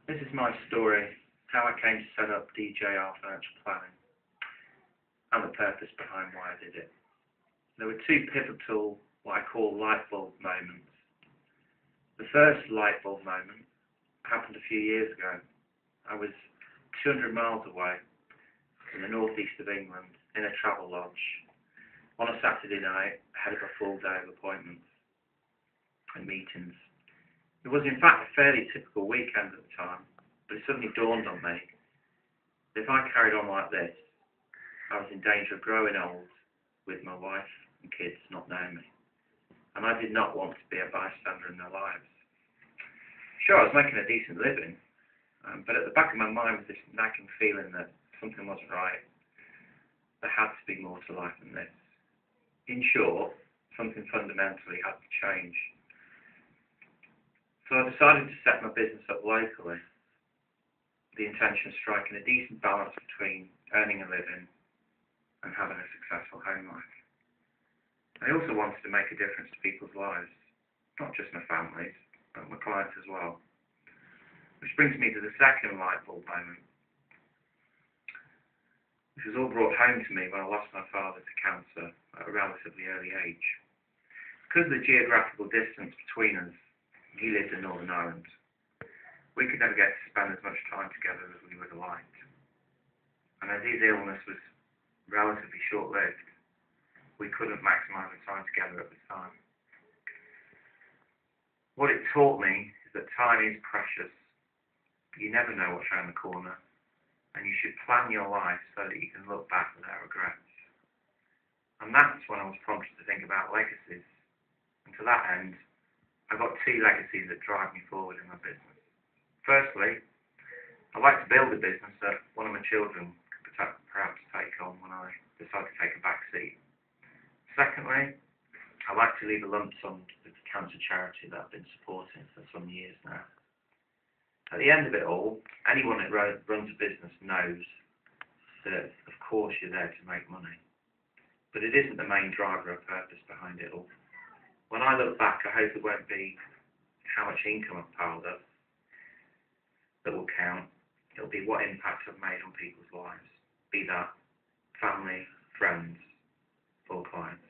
This is my story, how I came to set up DJR financial planning, and the purpose behind why I did it. There were two pivotal, what I call light bulb moments. The first light bulb moment happened a few years ago. I was 200 miles away in the northeast of England in a travel lodge on a Saturday night ahead of a full day of appointments and meetings. It was in fact a fairly typical weekend at the time, but it suddenly dawned on me that if I carried on like this, I was in danger of growing old with my wife and kids not knowing me, and I did not want to be a bystander in their lives. Sure, I was making a decent living, but at the back of my mind was this nagging feeling that something wasn't right. There had to be more to life than this. In short, something fundamentally had to change. So I decided to set my business up locally, the intention of striking a decent balance between earning a living and having a successful home life. I also wanted to make a difference to people's lives, not just my family's, but my clients as well. Which brings me to the second light bulb moment, which was all brought home to me when I lost my father to cancer at a relatively early age. Because of the geographical distance between us, he lived in Northern Ireland. We could never get to spend as much time together as we would have liked. And as his illness was relatively short-lived, we couldn't maximise the time together at the time. What it taught me is that time is precious. You never know what's around the corner, and you should plan your life so that you can look back without regrets. And that's when I was prompted to think about legacies. And to that end, I've got two legacies that drive me forward in my business. Firstly, I'd like to build a business that one of my children could perhaps take on when I decide to take a back seat. Secondly, I'd like to leave a lump sum to the cancer charity that I've been supporting for some years now. At the end of it all, anyone that runs a business knows that, of course, you're there to make money. But it isn't the main driver or purpose behind it all. When I look back, I hope it won't be how much income I've piled up that will count. It'll be what impact I've made on people's lives, be that family, friends, or clients.